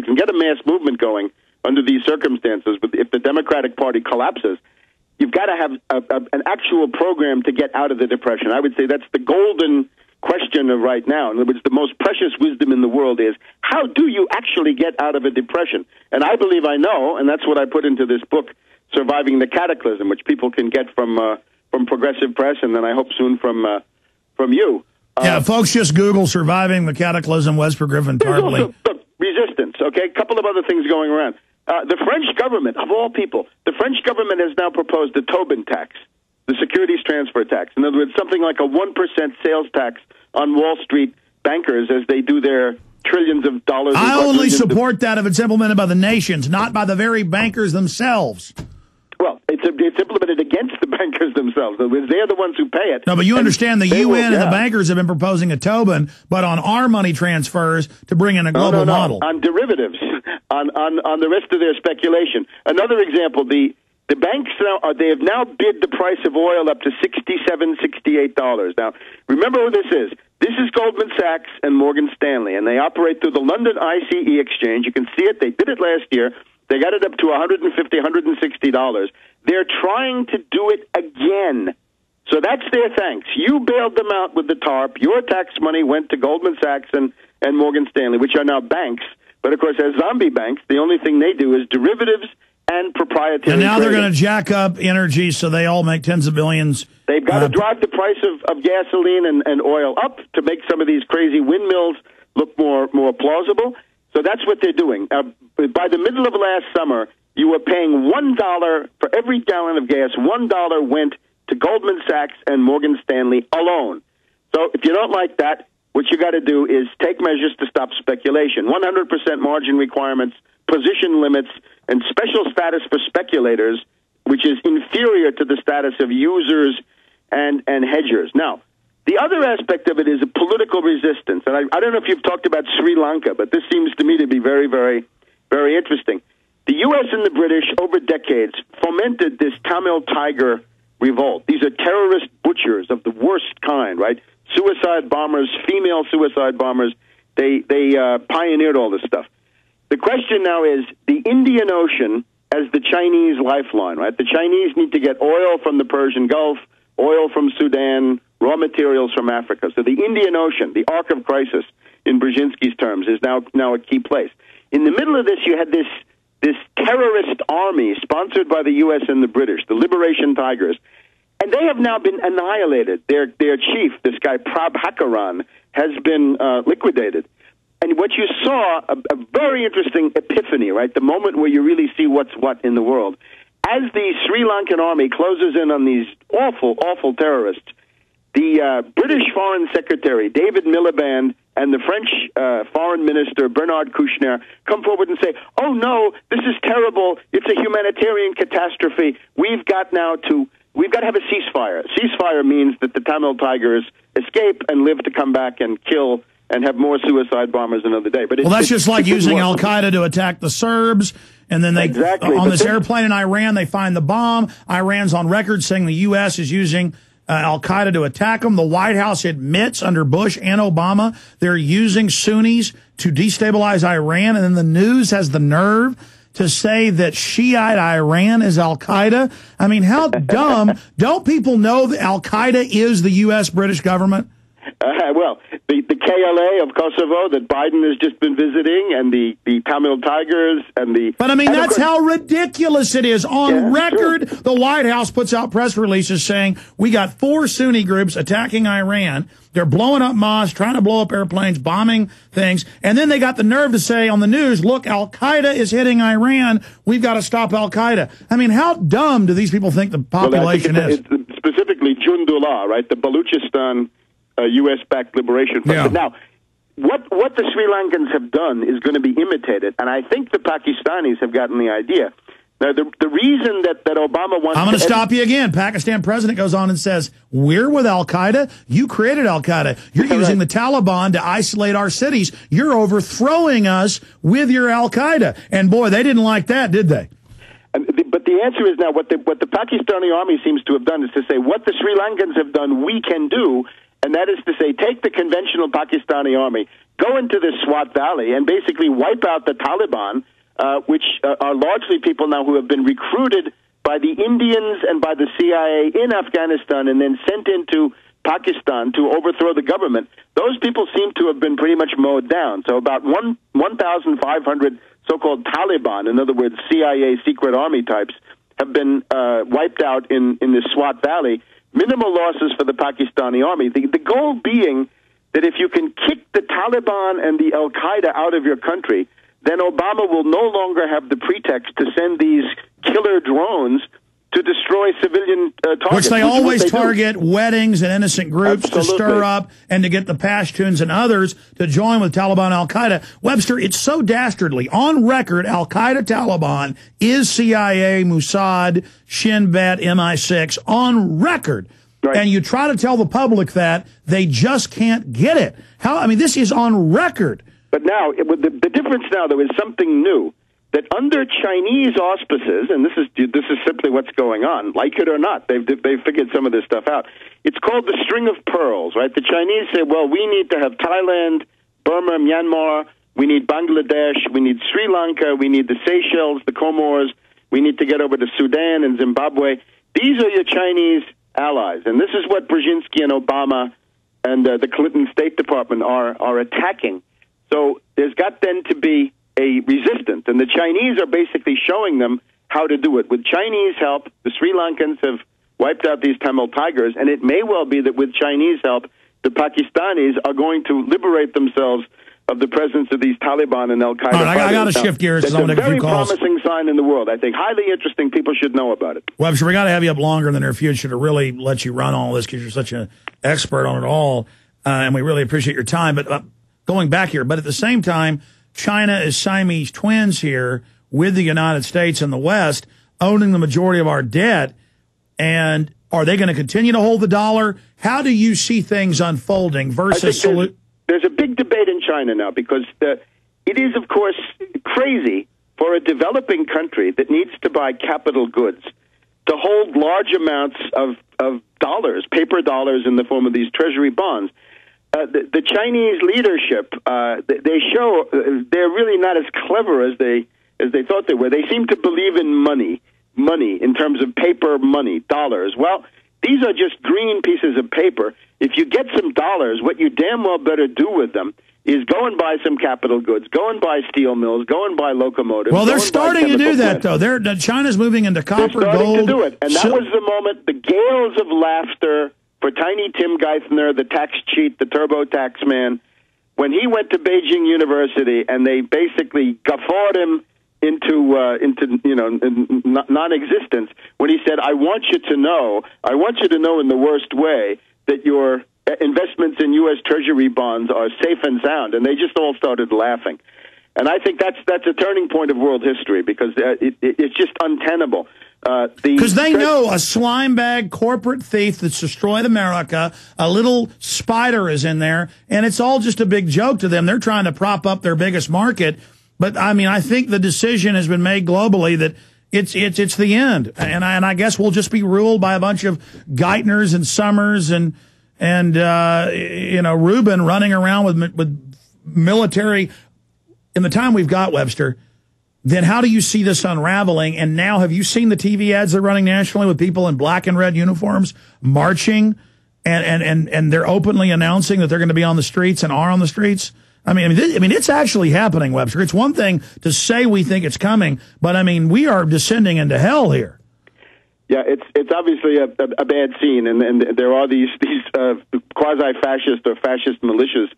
can get a mass movement going under these circumstances, but if the Democratic Party collapses, you've got to have an actual program to get out of the Depression. I would say that's the golden question of right now. In other words, the most precious wisdom in the world is, how do you actually get out of a depression? And I believe I know, and that's what I put into this book, Surviving the Cataclysm, which people can get from Progressive Press, and then I hope soon from you. Yeah, folks, just Google Surviving the Cataclysm, Webster Tarpley. Look, resistance, okay? A couple of other things going around. The French government, of all people, the French government has now proposed a Tobin tax, the securities transfer tax. In other words, something like a 1% sales tax on Wall Street bankers as they do their trillions of dollars. I only support that if it's implemented by the nations, not by the very bankers themselves. Well, it's implemented against the bankers themselves. They're the ones who pay it. No, but you understand the UN and the bankers have been proposing a Tobin, but on our money transfers to bring in a global model. On derivatives, on the rest of their speculation. Another example, the banks now, they have now bid the price of oil up to $67, $68. Now, remember who this is. This is Goldman Sachs and Morgan Stanley, and they operate through the London ICE exchange. You can see it. They did it last year. They got it up to $150, $160. They're trying to do it again. So that's their thanks. You bailed them out with the TARP. Your tax money went to Goldman Sachs and Morgan Stanley, which are now banks. But, of course, as zombie banks, the only thing they do is derivatives and proprietary And now trading. they're going to jack up energy so they all make tens of billions. They've got to drive the price of gasoline and oil up to make some of these crazy windmills look more plausible. So that's what they're doing. By the middle of last summer, you were paying $1 for every gallon of gas. $1 went to Goldman Sachs and Morgan Stanley alone. So if you don't like that, what you got to do is take measures to stop speculation. 100% margin requirements, position limits, and special status for speculators, which is inferior to the status of users and hedgers. Now, the other aspect of it is a political resistance. And I don't know if you've talked about Sri Lanka, but this seems to me to be very, very, very interesting. The U.S. and the British, over decades, fomented this Tamil Tiger revolt. These are terrorist butchers of the worst kind, right? Suicide bombers, female suicide bombers. They pioneered all this stuff. The question now is the Indian Ocean as the Chinese lifeline, right? The Chinese need to get oil from the Persian Gulf, oil from Sudan, raw materials from Africa. So the Indian Ocean, the Ark of Crisis, in Brzezinski's terms, is now a key place. In the middle of this, you had this terrorist army sponsored by the U.S. and the British, the Liberation Tigers, and they have now been annihilated. Their chief, this guy Prabhakaran, has been liquidated. And what you saw, a very interesting epiphany, right? The moment where you really see what's what in the world. As the Sri Lankan army closes in on these awful, awful terrorists, the British Foreign Secretary, David Miliband, and the French Foreign Minister, Bernard Kouchner, come forward and say, oh, no, this is terrible. It's a humanitarian catastrophe. We've got to have a ceasefire. Ceasefire means that the Tamil Tigers escape and live to come back and kill and have more suicide bombers another day. But that's just like using Al-Qaeda to attack the Serbs, and then they on this airplane in Iran, they find the bomb. Iran's on record saying the U.S. is using Al-Qaeda to attack them. The White House admits under Bush and Obama they're using Sunnis to destabilize Iran, and then the news has the nerve to say that Shiite Iran is Al-Qaeda. I mean, how dumb. Don't people know that Al-Qaeda is the U.S. British government? Well, the KLA of Kosovo that Biden has just been visiting, and the Tamil Tigers, and the... But, I mean, that's how ridiculous it is. On record, the White House puts out press releases saying, we got 4 Sunni groups attacking Iran. They're blowing up mosques, trying to blow up airplanes, bombing things. And then they got the nerve to say on the news, look, Al-Qaeda is hitting Iran. We've got to stop Al-Qaeda. I mean, how dumb do these people think the population is? It's specifically Jundullah, right, the Baluchistan... U.S.-backed liberation front. Yeah. Now, what the Sri Lankans have done is going to be imitated, and I think the Pakistanis have gotten the idea. Now, the reason that Obama wants... I'm going to stop you again. Pakistan president goes on and says, we're with Al-Qaeda. You created Al-Qaeda. You're using the Taliban to isolate our cities. You're overthrowing us with your Al-Qaeda. And, boy, they didn't like that, did they? But the answer is now what the Pakistani army seems to have done is to say what the Sri Lankans have done we can do, and that is to say take the conventional Pakistani army, go into this Swat Valley and basically wipe out the Taliban, which are largely people now who have been recruited by the Indians and by the CIA in Afghanistan and then sent into Pakistan to overthrow the government. Those people seem to have been pretty much mowed down. So about 1,500 so-called Taliban, in other words, CIA secret army types, have been wiped out in the Swat Valley. Minimal losses for the Pakistani army. The goal being that if you can kick the Taliban and the Al-Qaeda out of your country, then Obama will no longer have the pretext to send these killer drones to destroy civilian targets. Which they always target weddings and innocent groups. Absolutely. To stir up and to get the Pashtuns and others to join with Taliban Al-Qaeda. Webster, it's so dastardly. On record, Al-Qaeda Taliban is CIA, Mossad, Shin Bet, MI6, on record. Right. And you try to tell the public that, they just can't get it. This is on record. But now, the difference now, though, is something new. That under Chinese auspices, and this is simply what's going on, like it or not, they've figured some of this stuff out. It's called the String of Pearls, right? The Chinese say, well, we need to have Thailand, Burma, Myanmar, we need Bangladesh, we need Sri Lanka, we need the Seychelles, the Comores, we need to get over to Sudan and Zimbabwe. These are your Chinese allies, and this is what Brzezinski and Obama and the Clinton State Department are attacking. So there's got then to be a resistance, and the Chinese are basically showing them how to do it. With Chinese help, the Sri Lankans have wiped out these Tamil Tigers, and it may well be that with Chinese help, the Pakistanis are going to liberate themselves of the presence of these Taliban and Al-Qaeda. All right, I got to shift gears. It's a very promising sign in the world, I think. Highly interesting. People should know about it. Webster, we got to have you up longer in the near future to really let you run all this because you're such an expert on it all, and we really appreciate your time. But going back here, but at the same time, China is Siamese twins here with the United States and the West, owning the majority of our debt. And are they going to continue to hold the dollar? How do you see things unfolding versus... There's a big debate in China now because it is, of course, crazy for a developing country that needs to buy capital goods to hold large amounts of dollars, paper dollars in the form of these treasury bonds. The Chinese leadership, they show they're really not as clever as they thought they were. They seem to believe in money in terms of paper money, dollars. Well, these are just green pieces of paper. If you get some dollars, what you damn well better do with them is go and buy some capital goods, go and buy steel mills, go and buy locomotives. Well, they're starting to do that, though. China's moving into copper, gold. They're starting gold. to do it, and that was the moment the gales of laughter for tiny Tim Geithner, the tax cheat, the TurboTax man, when he went to Beijing University and they basically guffawed him into non-existence when he said, I want you to know in the worst way that your investments in U.S. Treasury bonds are safe and sound, and they just all started laughing. And I think that's a turning point of world history because it's just untenable. Because they know a slime bag corporate thief that's destroyed America, a little spider is in there, and it's all just a big joke to them. They're trying to prop up their biggest market. But, I think the decision has been made globally that it's the end. And I guess we'll just be ruled by a bunch of Geithners and Summers and Rubin running around with military. In the time we've got, Webster, then how do you see this unraveling? And now, have you seen the TV ads they're running nationally with people in black and red uniforms marching, and they're openly announcing that they're going to be on the streets and are on the streets? It's actually happening, Webster. It's one thing to say we think it's coming, but we are descending into hell here. Yeah, it's obviously a bad scene, and there are these quasi-fascist or fascist militias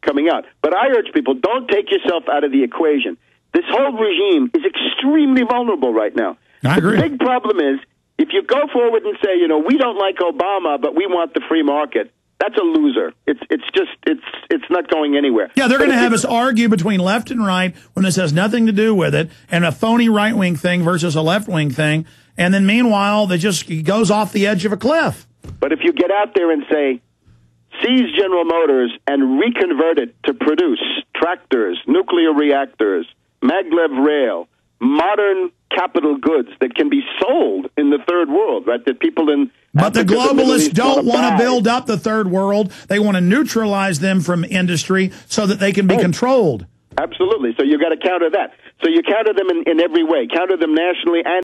coming out. But I urge people, don't take yourself out of the equation. This whole regime is extremely vulnerable right now. I agree. The big problem is, if you go forward and say, we don't like Obama, but we want the free market, that's a loser. It's not going anywhere. Yeah, they're going to have us argue between left and right when this has nothing to do with it, and a phony right-wing thing versus a left-wing thing, and then meanwhile, it goes off the edge of a cliff. But if you get out there and say, seize General Motors and reconvert it to produce tractors, nuclear reactors, maglev rail, modern capital goods that can be sold in the third world, right? That people in But the globalists don't want to buy. build up the third world. They want to neutralize them from industry so that they can be controlled. Absolutely. So you got to counter that. So you counter them in every way. Counter them nationally and